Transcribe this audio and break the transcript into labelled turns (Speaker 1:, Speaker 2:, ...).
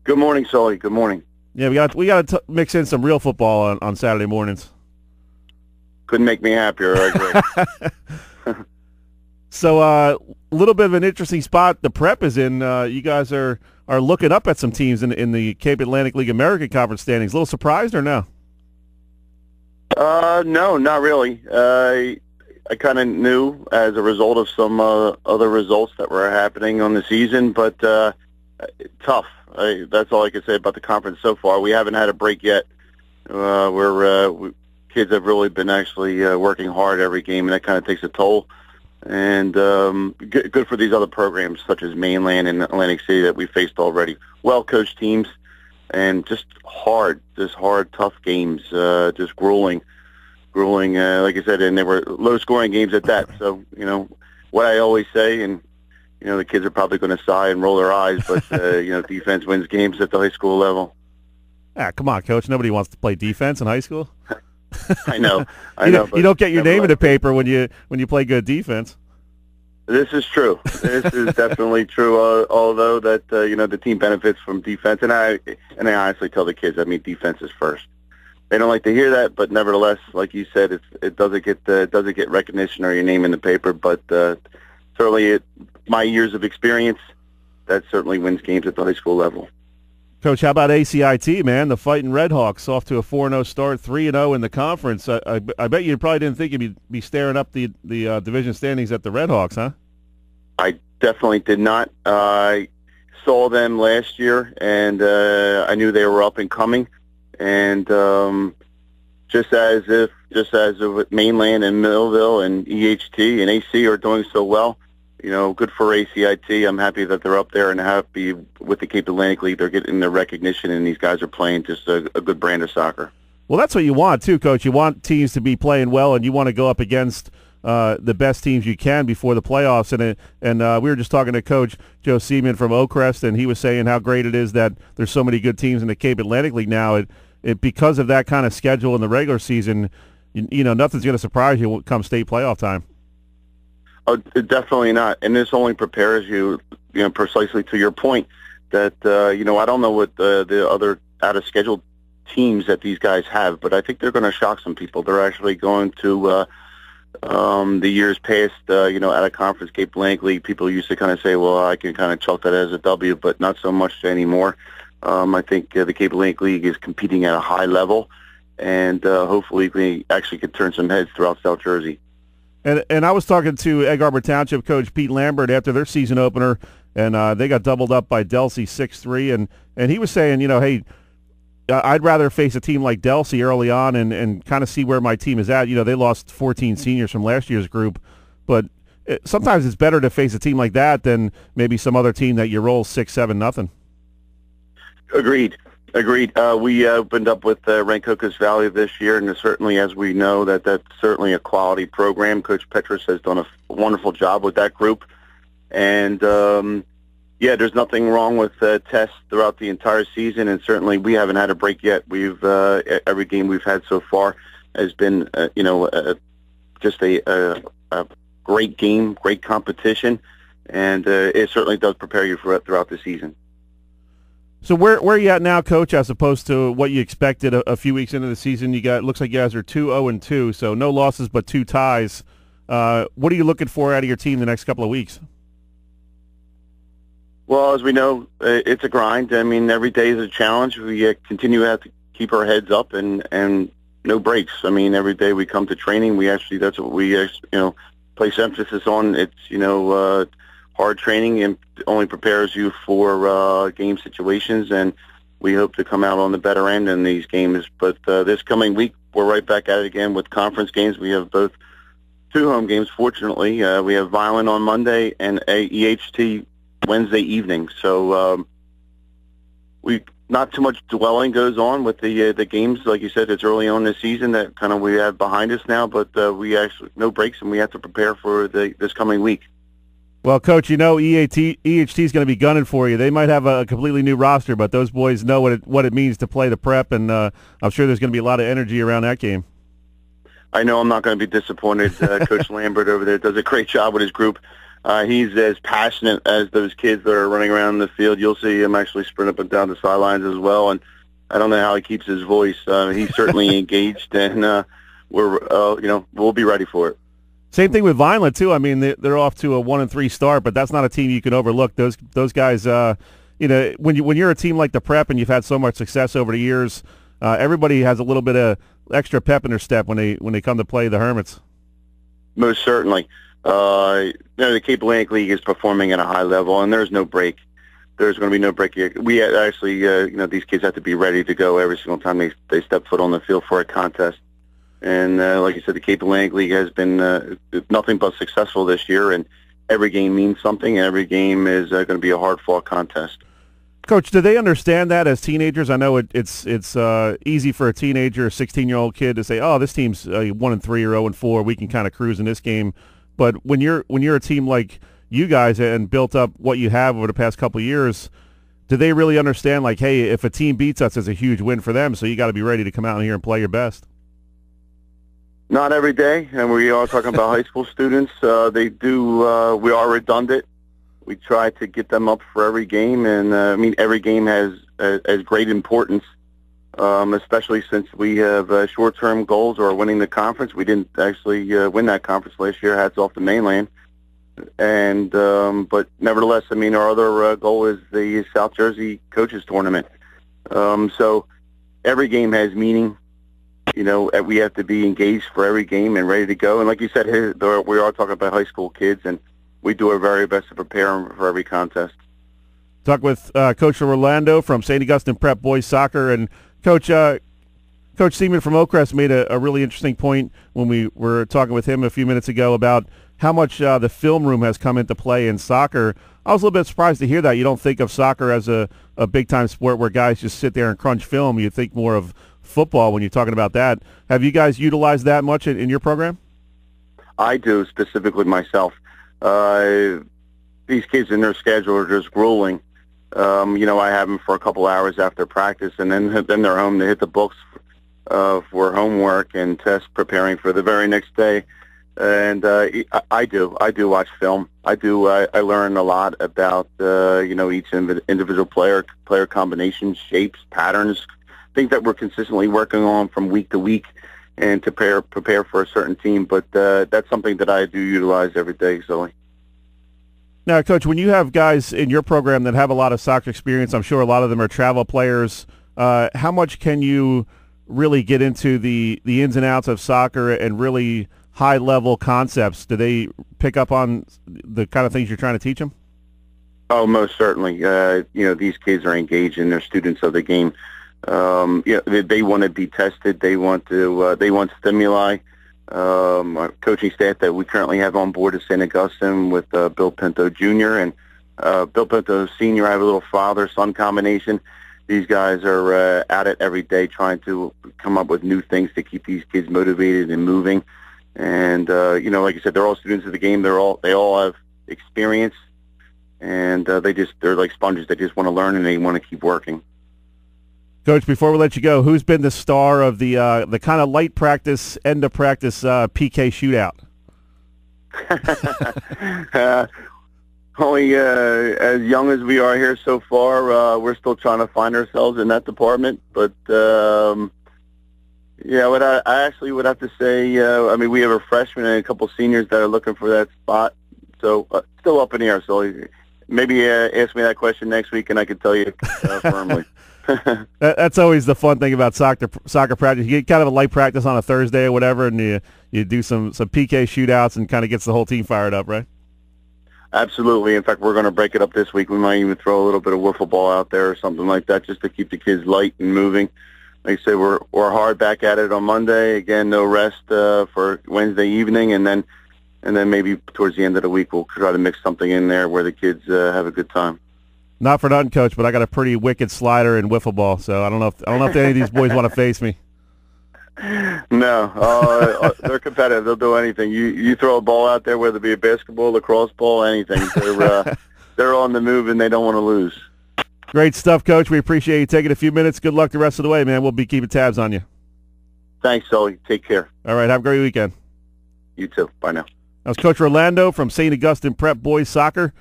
Speaker 1: Good morning, Sully. Good morning.
Speaker 2: Yeah, we got to mix in some real football on Saturday mornings.
Speaker 1: Couldn't make me happier. I agree.
Speaker 2: So a little bit of an interesting spot the prep is in. You guys are looking up at some teams in the Cape Atlantic League American Conference standings. A little surprised or no?
Speaker 1: No, not really. I kind of knew as a result of some other results that were happening on the season, but tough. That's all I can say about the conference so far. We haven't had a break yet. Kids have really been actually working hard every game, and that kind of takes a toll. And good for these other programs, such as Mainland and Atlantic City, that we faced already. Well-coached teams, and just hard, tough games, just grueling. Like I said, and they were low-scoring games at that. So, what I always say, and the kids are probably going to sigh and roll their eyes, but, defense wins games at the high school level.
Speaker 2: Ah, come on, Coach. Nobody wants to play defense in high school.
Speaker 1: I know.
Speaker 2: You don't get your name in the paper when you play good defense.
Speaker 1: This is true. This is definitely true, although that, the team benefits from defense. And I honestly tell the kids, defense is first. They don't like to hear that, but nevertheless, like you said, it doesn't get recognition or your name in the paper, but certainly my years of experience, that certainly wins games at the high school level.
Speaker 2: Coach, how about ACIT, man? The Fighting Redhawks off to a 4-0 start, 3-0 in the conference. I bet you probably didn't think you'd be staring up the division standings at the Redhawks, huh?
Speaker 1: I definitely did not. I saw them last year, and I knew they were up and coming. And just as with Mainland and Millville and EHT and AC are doing so well, good for ACIT. I'm happy that they're up there, and happy with the Cape Atlantic League. They're getting their recognition, and these guys are playing just a good brand of soccer.
Speaker 2: Well, that's what you want, too, Coach. You want teams to be playing well, and you want to go up against the best teams you can before the playoffs. And we were just talking to Coach Joe Seaman from Oakcrest, and he was saying how great it is that there's so many good teams in the Cape Atlantic League now. Because of that kind of schedule in the regular season, nothing's going to surprise you come state playoff time.
Speaker 1: Oh, definitely not. And this only prepares you, precisely to your point that, I don't know what the other out-of-schedule teams that these guys have, but I think they're going to shock some people. They're actually going to, the years past, out of conference Cape Atlantic League, people used to kind of say, well, I can kind of chalk that as a W, but not so much anymore. I think the Cape Atlantic League is competing at a high level, and hopefully we actually could turn some heads throughout South Jersey.
Speaker 2: And I was talking to Egg Harbor Township coach Pete Lambert after their season opener, and they got doubled up by Delsey 6-3, and he was saying, hey, I'd rather face a team like Delsey early on and kind of see where my team is at. They lost 14 seniors from last year's group, but sometimes it's better to face a team like that than maybe some other team that you roll 6-7-0.
Speaker 1: Agreed. We opened up with Rancocas Valley this year, and certainly, as we know, that's certainly a quality program. Coach Petrus has done a wonderful job with that group. And, there's nothing wrong with tests throughout the entire season, and certainly we haven't had a break yet. Every game we've had so far has been, just a great game, great competition, and it certainly does prepare you throughout the season.
Speaker 2: So where are you at now, Coach, as opposed to what you expected a few weeks into the season? Looks like you guys are 2-0-2, so no losses but 2 ties. What are you looking for out of your team the next couple of weeks?
Speaker 1: Well, as we know, it's a grind. Every day is a challenge. We continue to have to keep our heads up and no breaks. Every day we come to training, that's what we place emphasis on. It's, hard training and only prepares you for game situations, and we hope to come out on the better end in these games. But this coming week, we're right back at it again with conference games. We have both 2 home games, fortunately. We have Violent on Monday and a EHT Wednesday evening. So not too much dwelling goes on with the games. Like you said, it's early on this season that kind of we have behind us now, but we actually no breaks, and we have to prepare for this coming week.
Speaker 2: Well, Coach, EHT is going to be gunning for you. They might have a completely new roster, but those boys know what it means to play the prep, and I'm sure there's going to be a lot of energy around that game.
Speaker 1: I know I'm not going to be disappointed. Coach Lambert over there does a great job with his group. He's as passionate as those kids that are running around in the field. You'll see him actually sprint up and down the sidelines as well. And I don't know how he keeps his voice. He's certainly engaged, and we'll be ready for it.
Speaker 2: Same thing with Vineland too. I mean, they're off to a 1-3 start, but that's not a team you can overlook. Those guys, when you're a team like the Prep and you've had so much success over the years, everybody has a little bit of extra pep in their step when they come to play the Hermits.
Speaker 1: Most certainly. The Cape Atlantic League is performing at a high level, and there's no break. There's going to be no break. We actually, these kids have to be ready to go every single time they step foot on the field for a contest. And like you said, the Cape Atlantic League has been nothing but successful this year, and every game means something, and every game is going to be a hard-fought contest.
Speaker 2: Coach, do they understand that as teenagers? I know it's easy for a teenager, a 16-year-old kid, to say, "Oh, this team's 1-3 or 0-4. We can kind of cruise in this game." But when you're a team like you guys and built up what you have over the past couple of years, do they really understand? Like, hey, if a team beats us, it's a huge win for them. So you got to be ready to come out here and play your best.
Speaker 1: Not every day, and we are talking about high school students. They do. We are redundant. We try to get them up for every game, and every game has great importance, especially since we have short-term goals or winning the conference. We didn't actually win that conference last year. Hats off to Mainland, and but nevertheless, our other goal is the South Jersey Coaches Tournament. So every game has meaning. We have to be engaged for every game and ready to go. And like you said, we are talking about high school kids, and we do our very best to prepare them for every contest.
Speaker 2: Talk with Coach Rolando from St. Augustine Prep Boys Soccer. And Coach Seaman from Oakcrest made a really interesting point when we were talking with him a few minutes ago about how much the film room has come into play in soccer. I was a little bit surprised to hear that. You don't think of soccer as a big-time sport where guys just sit there and crunch film. You think more of football when you're talking about that. Have you guys utilized that much in your program?
Speaker 1: I do, specifically myself. These kids in their schedule are just grueling. I have them for a couple hours after practice, and then they're home to hit the books for homework and test preparing for the very next day. And I do watch film. I learn a lot about each individual player combinations, shapes, patterns, things that we're consistently working on from week to week, and to prepare for a certain team. But that's something that I do utilize every day, Zoe.
Speaker 2: Now, Coach, when you have guys in your program that have a lot of soccer experience, I'm sure a lot of them are travel players. How much can you really get into the ins and outs of soccer and really high-level concepts? Do they pick up on the kind of things you're trying to teach them?
Speaker 1: Oh, most certainly. These kids are engaged and they're students of the game. They want to be tested. They want stimuli. Our coaching staff that we currently have on board is St. Augustine with Bill Pinto Jr. and Bill Pinto Sr. I have a little father-son combination. These guys are at it every day trying to come up with new things to keep these kids motivated and moving. And like I said, they're all students of the game. They all have experience, and they're like sponges. They just want to learn and they want to keep working.
Speaker 2: Coach, before we let you go, who's been the star of the kind of light practice, end of practice PK shootout?
Speaker 1: Only as young as we are here so far, we're still trying to find ourselves in that department. But what I actually would have to say, we have a freshman and a couple seniors that are looking for that spot. So still up in the air. So maybe ask me that question next week, and I can tell you firmly.
Speaker 2: That's always the fun thing about soccer practice. You get kind of a light practice on a Thursday or whatever, and you do some PK shootouts and kind of gets the whole team fired up, right?
Speaker 1: Absolutely. In fact, we're going to break it up this week. We might even throw a little bit of wiffle ball out there or something like that just to keep the kids light and moving. Like I said, we're hard back at it on Monday. Again, no rest for Wednesday evening, and then maybe towards the end of the week we'll try to mix something in there where the kids have a good time.
Speaker 2: Not for nothing, Coach, but I got a pretty wicked slider in wiffle ball, so I don't know if any of these boys want to face me.
Speaker 1: No, they're competitive. They'll do anything. You throw a ball out there, whether it be a basketball, lacrosse ball, anything. They're on the move and they don't want to lose.
Speaker 2: Great stuff, Coach. We appreciate you taking a few minutes. Good luck the rest of the way, man. We'll be keeping tabs on you.
Speaker 1: Thanks, Sully. Take care.
Speaker 2: All right. Have a great weekend.
Speaker 1: You too. Bye now.
Speaker 2: That was Coach Rolando from St. Augustine Prep Boys Soccer.